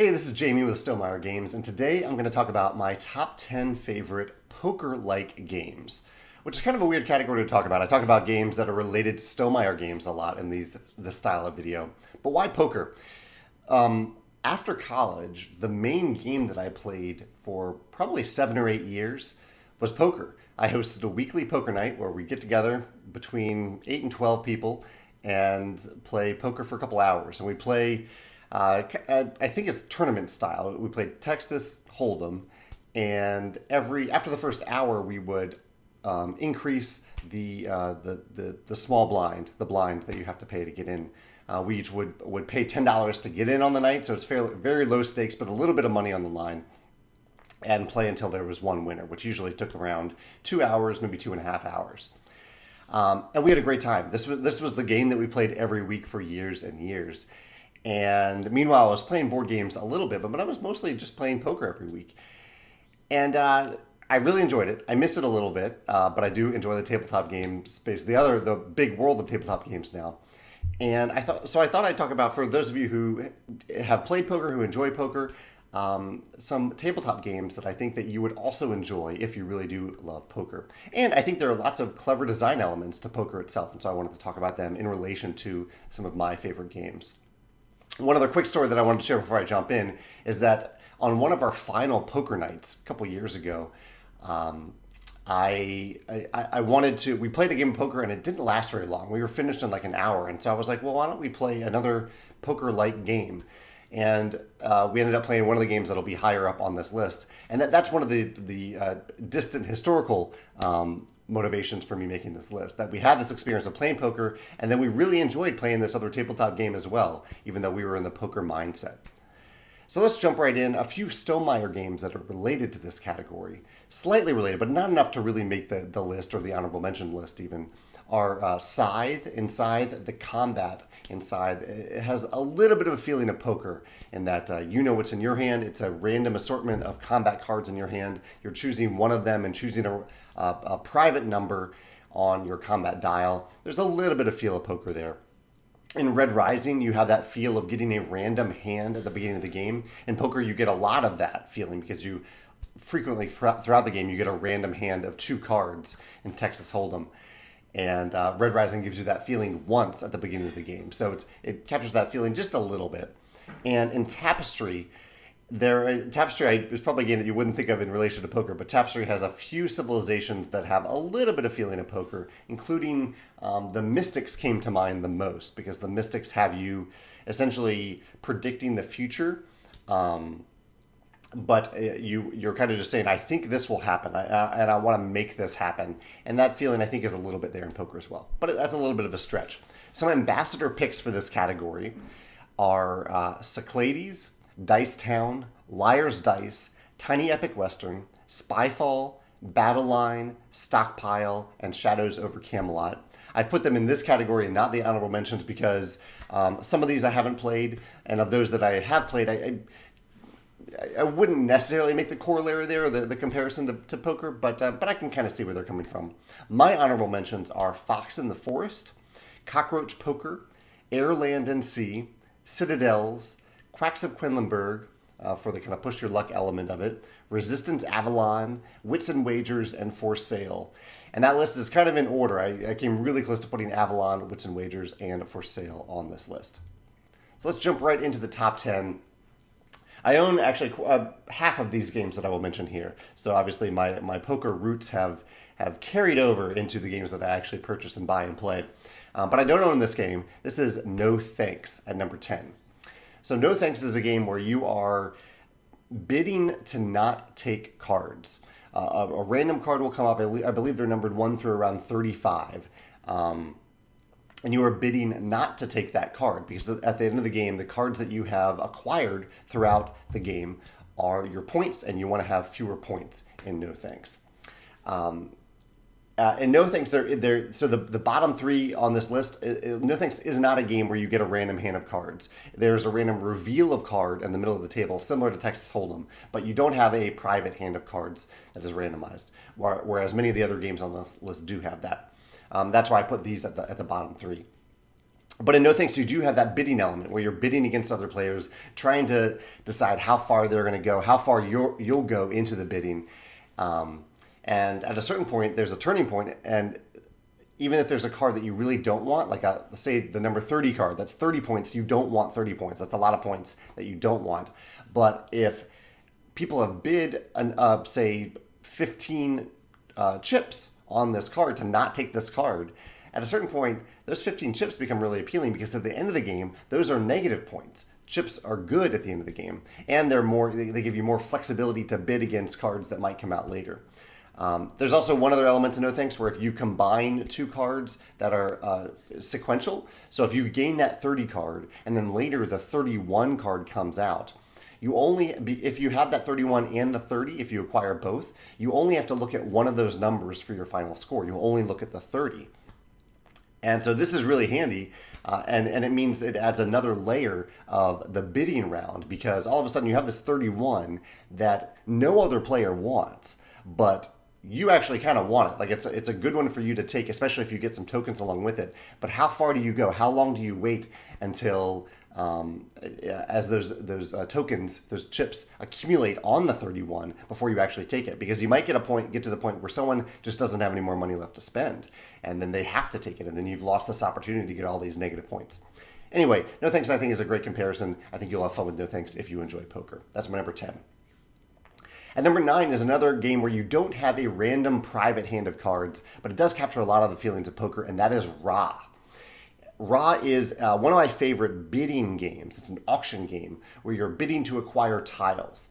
Hey, this is Jamie with Stonemaier Games, and today I'm going to talk about my top 10 favorite poker-like games, which is kind of a weird category to talk about. I talk about games that are related to Stonemaier games a lot in this style of video. But why poker? After college, the main game that I played for probably 7 or 8 years was poker. I hosted a weekly poker night where we get together between 8 and 12 people and play poker for a couple hours. And we play, I think it's tournament style. We played Texas Hold'em, and after the first hour, we would increase the small blind, the blind that you have to pay to get in. We each would pay $10 to get in on the night, so it's very low stakes, but a little bit of money on the line, and play until there was one winner, which usually took around 2 hours, maybe 2.5 hours. And we had a great time. This was the game that we played every week for years and years. And meanwhile, I was playing board games a little bit, but I was mostly just playing poker every week. And I really enjoyed it. I miss it a little bit, but I do enjoy the tabletop game space, the big world of tabletop games now. And I thought I'd talk about, for those of you who have played poker, who enjoy poker, some tabletop games that I think that you would also enjoy if you really do love poker. And I think there are lots of clever design elements to poker itself, and so I wanted to talk about them in relation to some of my favorite games. One other quick story that I wanted to share before I jump in is that on one of our final poker nights a couple years ago, we played a game of poker and it didn't last very long. We were finished in like an hour, and so I was like, well, why don't we play another poker-like game? And we ended up playing one of the games that'll be higher up on this list. And that's one of the distant historical motivations for me making this list, that we had this experience of playing poker, and then we really enjoyed playing this other tabletop game as well, even though we were in the poker mindset. So let's jump right in. A few Stonemaier games that are related to this category, slightly related, but not enough to really make the list or the honorable mention list even, are Scythe. In Scythe, the combat in Scythe, it has a little bit of a feeling of poker in that you know what's in your hand. It's a random assortment of combat cards in your hand. You're choosing one of them and choosing a private number on your combat dial. There's a little bit of feel of poker there. In Red Rising, you have that feel of getting a random hand at the beginning of the game. In poker, you get a lot of that feeling because you frequently, throughout the game, you get a random hand of 2 cards in Texas Hold'em. And Red Rising gives you that feeling once at the beginning of the game. So it captures that feeling just a little bit. And in Tapestry, Tapestry is probably a game that you wouldn't think of in relation to poker, but Tapestry has a few civilizations that have a little bit of feeling of poker, including the Mystics came to mind the most, because the Mystics have you essentially predicting the future, but you're kind of just saying, I think this will happen, and I want to make this happen. And that feeling, I think, is a little bit there in poker as well. But that's a little bit of a stretch. Some ambassador picks for this category are Cyclades, Dice Town, Liar's Dice, Tiny Epic Western, Spyfall, Battle Line, Stockpile, and Shadows Over Camelot. I've put them in this category and not the honorable mentions because some of these I haven't played, and of those that I have played, I wouldn't necessarily make the corollary there, or the comparison to poker, but I can kind of see where they're coming from. My honorable mentions are Fox in the Forest, Cockroach Poker, Air, Land, and Sea, Citadels, Quacks of Quedlinburg, for the kind of push your luck element of it, Resistance Avalon, Wits Wagers, and For Sale. And that list is kind of in order. I came really close to putting Avalon, Wits Wagers, and For Sale on this list. So let's jump right into the top 10. I own actually half of these games that I will mention here. So obviously my poker roots have carried over into the games that I actually purchase and buy and play. But I don't own this game. This is No Thanks at number 10. So No Thanks is a game where you are bidding to not take cards. A random card will come up. I believe they're numbered 1 through around 35. And you are bidding not to take that card because at the end of the game, the cards that you have acquired throughout the game are your points, and you want to have fewer points in No Thanks. And No Thanks, so the bottom 3 on this list, No Thanks is not a game where you get a random hand of cards. There's a random reveal of card in the middle of the table, similar to Texas Hold'em, but you don't have a private hand of cards that is randomized, whereas many of the other games on this list do have that. That's why I put these at the bottom 3. But in No Thanks, you do have that bidding element where you're bidding against other players, trying to decide how far they're going to go, how far you'll go into the bidding. And at a certain point, there's a turning point, and even if there's a card that you really don't want, like say the number 30 card, that's 30 points, you don't want 30 points. That's a lot of points that you don't want. But if people have bid, say, 15 chips on this card to not take this card, at a certain point, those 15 chips become really appealing because at the end of the game, those are negative points. Chips are good at the end of the game, and they give you more flexibility to bid against cards that might come out later. There's also one other element to No Thanks where if you combine two cards that are sequential, so if you gain that 30 card and then later the 31 card comes out, if you have that 31 and the 30, if you acquire both, you only have to look at one of those numbers for your final score. You only look at the 30. And so this is really handy, and it means it adds another layer of the bidding round because all of a sudden you have this 31 that no other player wants, but you actually kind of want it. Like it's a good one for you to take, especially if you get some tokens along with it. But how far do you go? How long do you wait until as those tokens, those chips accumulate on the 31 before you actually take it? Because you might get to the point where someone just doesn't have any more money left to spend, and then they have to take it, and then you've lost this opportunity to get all these negative points. Anyway, No Thanks I think is a great comparison. I think you'll have fun with No Thanks if you enjoy poker. That's my number 10. And number 9 is another game where you don't have a random private hand of cards, but it does capture a lot of the feelings of poker, and that is Ra. Ra is one of my favorite bidding games. It's an auction game where you're bidding to acquire tiles.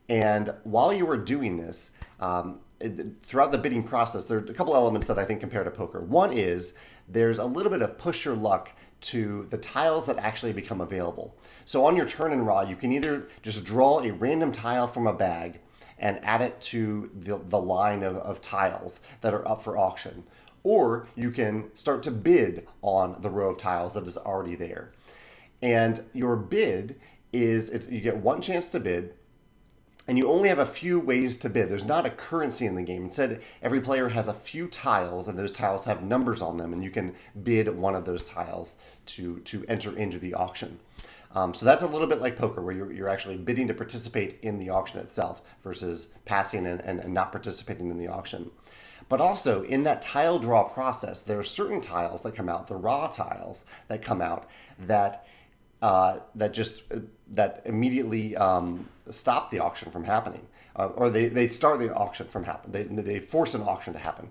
And while you are doing this, throughout the bidding process, there are a couple elements that I think compare to poker. One is there's a little bit of push your luck to the tiles that actually become available. So on your turn in Ra, you can either just draw a random tile from a bag and add it to the line of tiles that are up for auction. Or you can start to bid on the row of tiles that is already there. And your bid is, you get one chance to bid, and you only have a few ways to bid. There's not a currency in the game. Instead, every player has a few tiles, and those tiles have numbers on them, and you can bid one of those tiles to enter into the auction. So that's a little bit like poker, where you're actually bidding to participate in the auction itself versus passing and not participating in the auction. But also, in that tile draw process, there are certain tiles that come out, the Ra tiles that come out, that immediately stop the auction from happening, or they start the auction from happening. They force an auction to happen.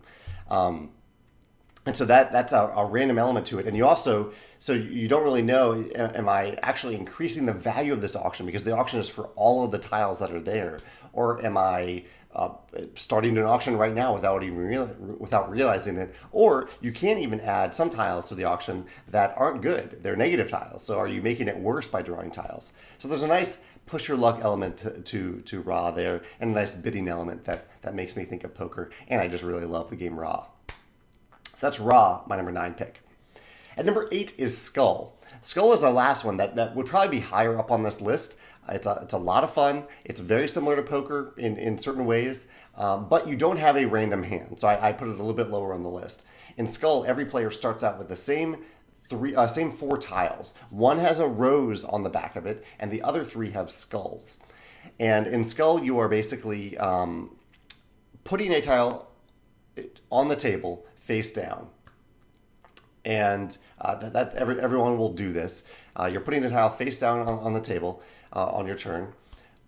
And so that's a random element to it. And you also, so you don't really know, am I actually increasing the value of this auction because the auction is for all of the tiles that are there? Or am I starting an auction right now without realizing it? Or you can't even add some tiles to the auction that aren't good. They're negative tiles. So are you making it worse by drawing tiles? So there's a nice push your luck element to Ra there, and a nice bidding element that makes me think of poker. And I just really love the game Ra. So that's Ra, my number 9 pick. At number 8 is Skull. Skull is the last one that would probably be higher up on this list. It's a lot of fun. It's very similar to poker in certain ways, but you don't have a random hand. So I put it a little bit lower on the list. In Skull, every player starts out with the same 4 tiles. One has a rose on the back of it, and the other 3 have skulls. And in Skull, you are basically putting a tile on the table face down. And everyone will do this. You're putting the tile face down on the table on your turn,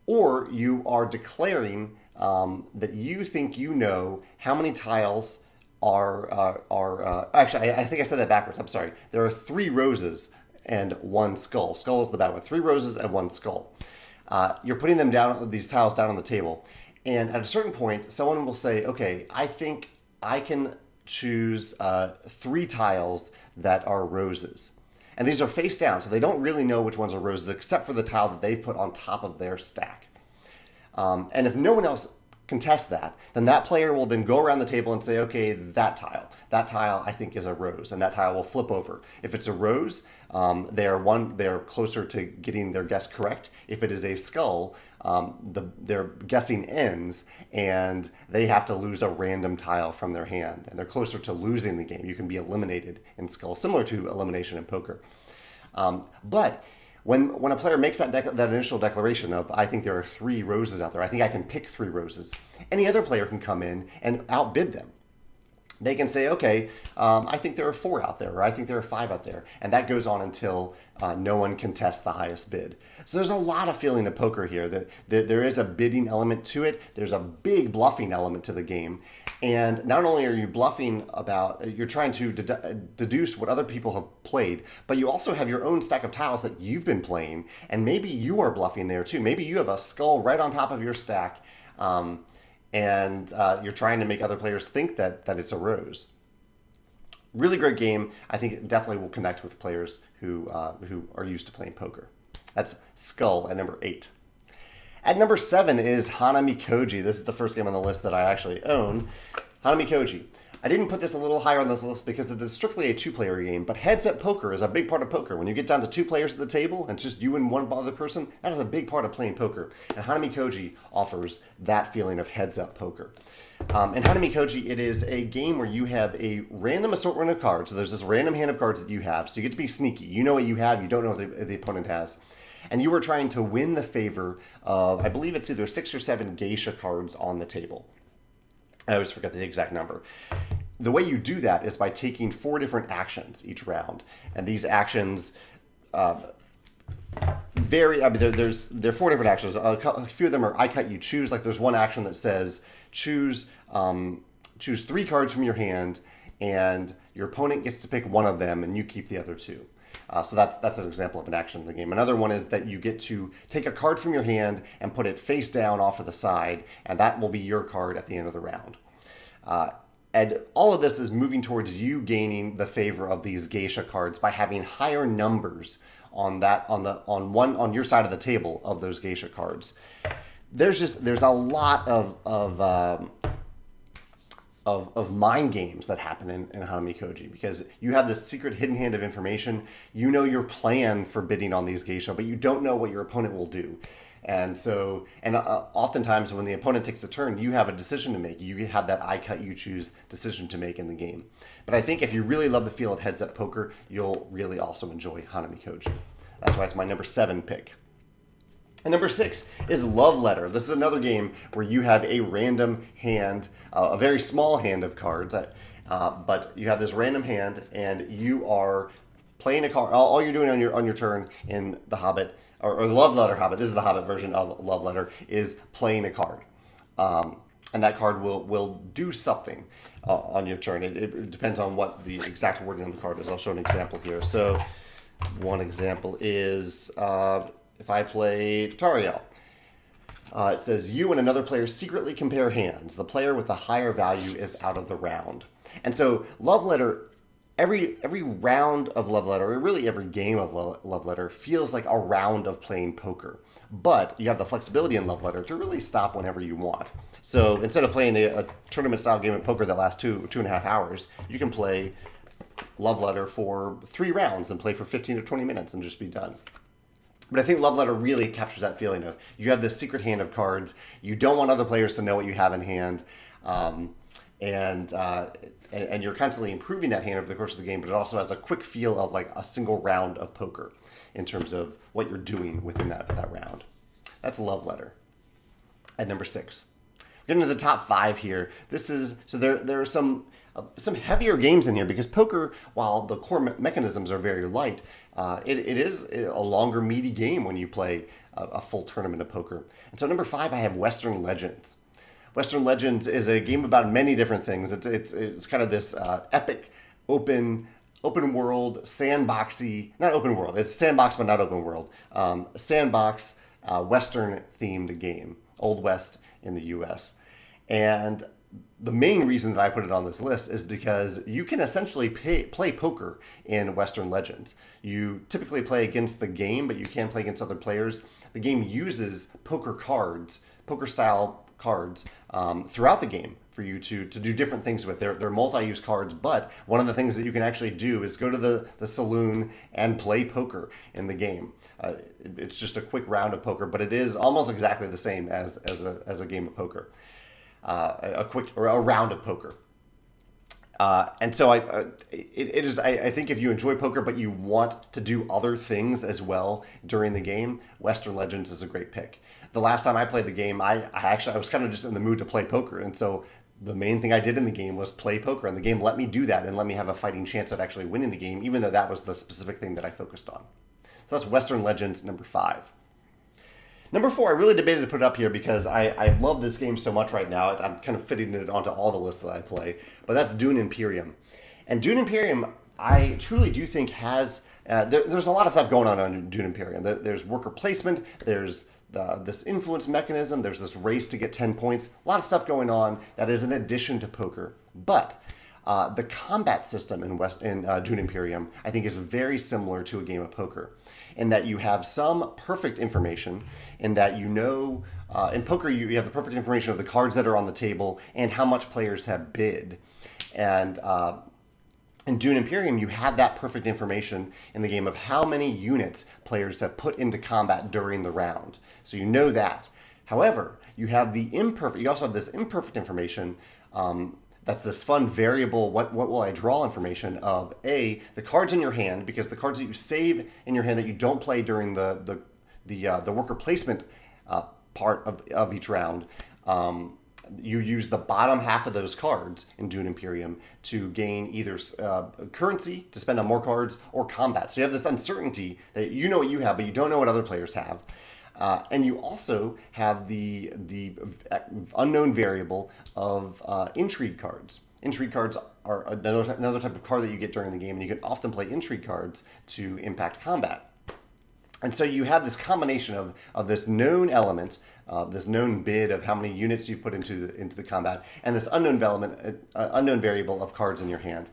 or you are declaring that you think you know how many tiles are actually, I think I said that backwards. I'm sorry. There are 3 roses and 1 skull. Skull is the bad one. 3 roses and 1 skull. You're putting them down, these tiles down on the table, and at a certain point, someone will say, "Okay, I think I can choose 3 tiles that are roses." And these are face down, so they don't really know which ones are roses except for the tile that they've put on top of their stack. And if no one else contest that, then that player will then go around the table and say, okay, that tile I think is a rose, and that tile will flip over. If it's a rose, they're closer to getting their guess correct. If it is a skull, their guessing ends, and they have to lose a random tile from their hand, and they're closer to losing the game. You can be eliminated in skull, similar to elimination in poker. But when a player makes that initial declaration of, I think there are 3 roses out there, I think I can pick 3 roses, any other player can come in and outbid them. They can say, okay, I think there are 4 out there, or I think there are 5 out there. And that goes on until no one contests the highest bid. So there's a lot of feeling of poker here. That there is a bidding element to it. There's a big bluffing element to the game. And not only are you bluffing you're trying to deduce what other people have played, but you also have your own stack of tiles that you've been playing. And maybe you are bluffing there too. Maybe you have a skull right on top of your stack. And you're trying to make other players think that it's a rose. Really great game. I think it definitely will connect with players who are used to playing poker. That's Skull at number 8. At number 7 is Hanamikoji. This is the first game on the list that I actually own. Hanamikoji. I didn't put this a little higher on this list because it is strictly a 2-player game, but heads-up poker is a big part of poker. When you get down to 2 players at the table and it's just you and one other person, that is a big part of playing poker. And Hanamikoji offers that feeling of heads-up poker. In Hanamikoji, it is a game where you have a random assortment of cards. So there's this random hand of cards that you have, so you get to be sneaky. You know what you have, you don't know what the opponent has. And you are trying to win the favor of, I believe it's either 6 or 7 geisha cards on the table. I always forget the exact number. The way you do that is by taking 4 different actions each round. And these actions vary. I mean, there are 4 different actions. A few of them are I cut, you choose. Like there's one action that says choose 3 cards from your hand, and your opponent gets to pick one of them, and you keep the other 2. So that's an example of an action in the game. Another one is that you get to take a card from your hand and put it face down off to the side, and that will be your card at the end of the round. And all of this is moving towards you gaining the favor of these geisha cards by having higher numbers on your side of the table of those geisha cards. There's a lot of mind games that happen in Hanamikoji, because you have this secret hidden hand of information. You know your plan for bidding on these geisha, but you don't know what your opponent will do. And so, oftentimes when the opponent takes a turn, you have a decision to make. You have that I cut, you choose decision to make in the game. But I think if you really love the feel of heads-up poker, you'll really also enjoy Hanamikoji. That's why it's my number 7 pick. And number 6 is Love Letter. This is another game where you have a random hand, a very small hand of cards, but you have this random hand, and you are playing a card. All you're doing on your turn in The Hobbit, or Love Letter Hobbit, this is the Hobbit version of Love Letter, is playing a card. And that card will do something on your turn. It depends on what the exact wording on the card is. I'll show an example here. So one example is if I play Tariel. It says, you and another player secretly compare hands. The player with the higher value is out of the round. And so Love Letter, every round of Love Letter, or really every game of Love Letter, feels like a round of playing poker. But you have the flexibility in Love Letter to really stop whenever you want. So instead of playing a tournament-style game of poker that lasts 2.5 hours, you can play Love Letter for 3 rounds and play for 15 to 20 minutes and just be done. But I think Love Letter really captures that feeling of you have this secret hand of cards. You don't want other players to know what you have in hand. And you're constantly improving that hand over the course of the game, but it also has a quick feel of like a single round of poker in terms of what you're doing within that round. That's Love Letter. At number 6. We're getting to the top 5 here. There are some heavier games in here because poker, while the core mechanisms are very light, it is a longer, meaty game when you play a full tournament of poker. And so number 5, I have Western Legends. Western Legends is a game about many different things. It's kind of this epic, open world, sandboxy, not open world. It's sandbox, but not open world. Sandbox, Western themed game, Old West in the U.S. And the main reason that I put it on this list is because you can essentially play poker in Western Legends. You typically play against the game, but you can play against other players. The game uses poker cards, poker-style cards throughout the game for you to do different things with. They're multi-use cards, but one of the things that you can actually do is go to the saloon and play poker in the game. It's just a quick round of poker, but it is almost exactly the same as a game of poker, a round of poker. And so I think if you enjoy poker but you want to do other things as well during the game, Western Legends is a great pick. The last time I played the game, I was kind of just in the mood to play poker, and so the main thing I did in the game was play poker, and the game let me do that and let me have a fighting chance at actually winning the game, even though that was the specific thing that I focused on. So that's Western Legends number 5. Number 4, I really debated to put it up here because I love this game so much right now. I'm kind of fitting it onto all the lists that I play, but that's Dune Imperium. And Dune Imperium, I truly do think has... there's a lot of stuff going on Dune Imperium. There's worker placement, there's this influence mechanism, there's this race to get 10 points, a lot of stuff going on that is in addition to poker. But the combat system in Dune Imperium, I think, is very similar to a game of poker, in that you have some perfect information, in that in poker you have the perfect information of the cards that are on the table and how much players have bid. And in Dune Imperium, you have that perfect information in the game of how many units players have put into combat during the round. So you know that. However, you also have this imperfect information. That's this fun variable, what will I draw information of the cards in your hand, because the cards that you save in your hand that you don't play during the worker placement part of each round, you use the bottom half of those cards in Dune Imperium to gain either currency to spend on more cards or combat. So you have this uncertainty that you know what you have, but you don't know what other players have. And you also have the unknown variable of intrigue cards. Intrigue cards are another type of card that you get during the game, and you can often play intrigue cards to impact combat. And so you have this combination of this known element, this known bid of how many units you've put into the combat, and this unknown variable of cards in your hand.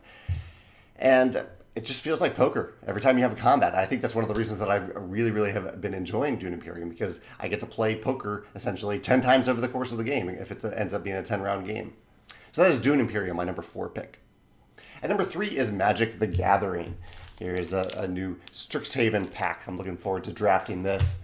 And it just feels like poker every time you have a combat. I think that's one of the reasons that I really, really have been enjoying Dune Imperium, because I get to play poker essentially 10 times over the course of the game if it ends up being a 10-round game. So that is Dune Imperium, my number 4 pick. At number 3 is Magic the Gathering. Here is a new Strixhaven pack. I'm looking forward to drafting this.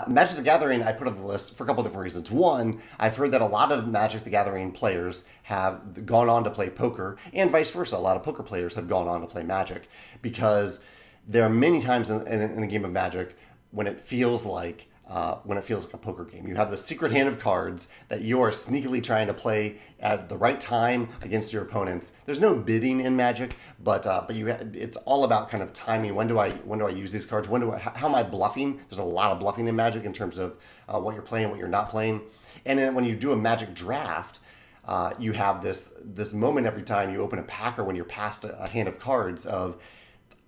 Magic the Gathering I put on the list for a couple different reasons. One, I've heard that a lot of Magic the Gathering players have gone on to play poker, and vice versa. A lot of poker players have gone on to play Magic, because there are many times in a game of Magic when it feels like a poker game. You have the secret hand of cards that you are sneakily trying to play at the right time against your opponents. There's no bidding in Magic, but it's all about kind of timing. When do I use these cards? How am I bluffing? There's a lot of bluffing in Magic in terms of what you're playing, what you're not playing. And then when you do a Magic draft, you have this moment every time you open a pack or when you're past a hand of cards of,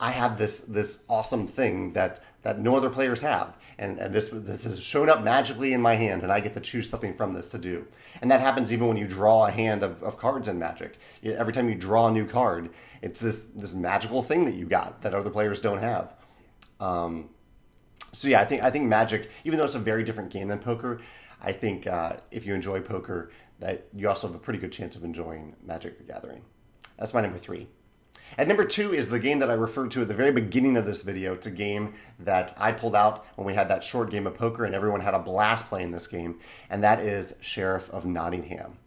I have this awesome thing that no other players have, and this has shown up magically in my hand, and I get to choose something from this to do. And that happens even when you draw a hand of cards in Magic. Every time you draw a new card, it's this magical thing that you got that other players don't have. So yeah, I think Magic, even though it's a very different game than poker, I think if you enjoy poker, that you also have a pretty good chance of enjoying Magic the Gathering. That's my number 3. At number 2 is the game that I referred to at the very beginning of this video. It's a game that I pulled out when we had that short game of poker, and everyone had a blast playing this game, and that is Sheriff of Nottingham.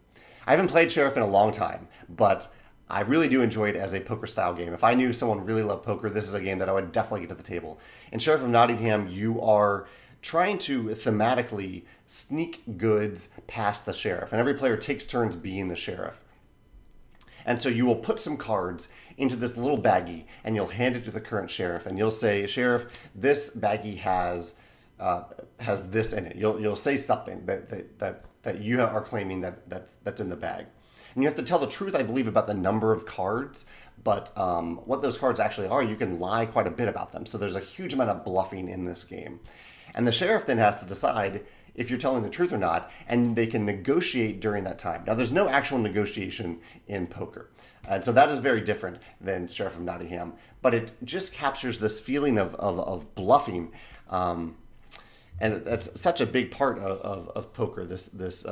I haven't played Sheriff in a long time, but I really do enjoy it as a poker-style game. If I knew someone really loved poker, this is a game that I would definitely get to the table. In Sheriff of Nottingham, you are trying to thematically sneak goods past the sheriff, and every player takes turns being the sheriff. And so you will put some cards into this little baggie, and you'll hand it to the current sheriff, and you'll say, "Sheriff, this baggie has this in it." You'll say something that you are claiming that's in the bag, and you have to tell the truth, I believe, about the number of cards. But what those cards actually are, you can lie quite a bit about them. So there's a huge amount of bluffing in this game, and the sheriff then has to decide if you're telling the truth or not, and they can negotiate during that time. Now, there's no actual negotiation in poker, and so that is very different than Sheriff of Nottingham, but it just captures this feeling of bluffing And that's such a big part of poker, this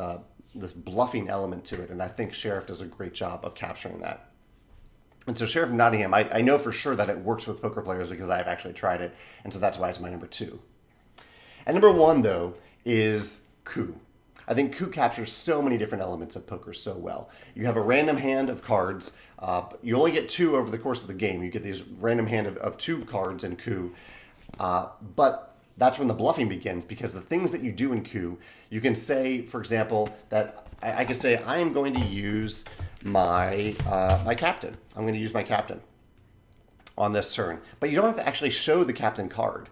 bluffing element to it. And I think Sheriff does a great job of capturing that. And so Sheriff of Nottingham, I know for sure that it works with poker players because I've actually tried it. And so that's why it's my number 2. And number 1, though, is Coup. I think Coup captures so many different elements of poker so well. You have a random hand of cards. You only get 2 over the course of the game. You get these random hand of 2 cards in Coup. But that's when the bluffing begins, because the things that you do in Coup, you can say, for example, that I can say, I am going to use my captain. I'm going to use my captain on this turn. But you don't have to actually show the captain card.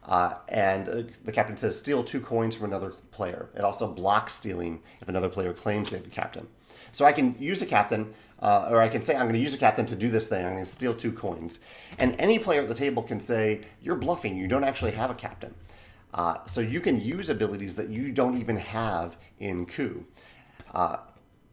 The captain says, steal 2 coins from another player. It also blocks stealing if another player claims they have the captain. So I can use a captain, or I can say, I'm going to use a captain to do this thing. I'm going to steal 2 coins. And any player at the table can say, you're bluffing. You don't actually have a captain. So you can use abilities that you don't even have in Coup.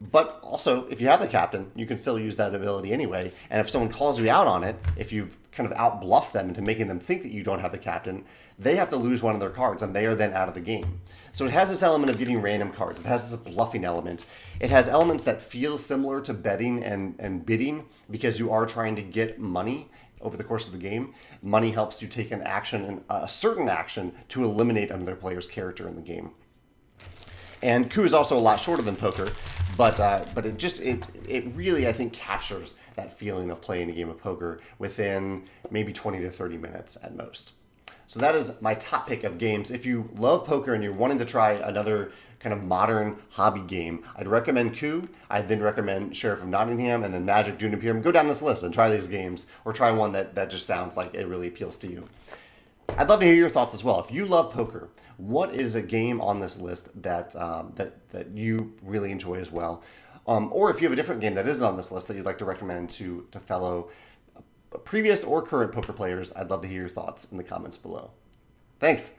But also, if you have the captain, you can still use that ability anyway. And if someone calls you out on it, if you've kind of out-bluffed them into making them think that you don't have the captain, they have to lose one of their cards, and they are then out of the game. So it has this element of getting random cards. It has this bluffing element. It has elements that feel similar to betting and bidding, because you are trying to get money over the course of the game. Money helps you take an action, a certain action, to eliminate another player's character in the game. And Coup is also a lot shorter than poker, but it really, I think, captures that feeling of playing a game of poker within maybe 20 to 30 minutes at most. So that is my top pick of games. If you love poker and you're wanting to try another kind of modern hobby game, I'd recommend Coup. I'd then recommend Sheriff of Nottingham, and then Magic, Dune Imperium. Go down this list and try these games, or try one that just sounds like it really appeals to you. I'd love to hear your thoughts as well. If you love poker, what is a game on this list that you really enjoy as well? Or if you have a different game that isn't on this list that you'd like to recommend to fellow previous or current poker players, I'd love to hear your thoughts in the comments below. Thanks.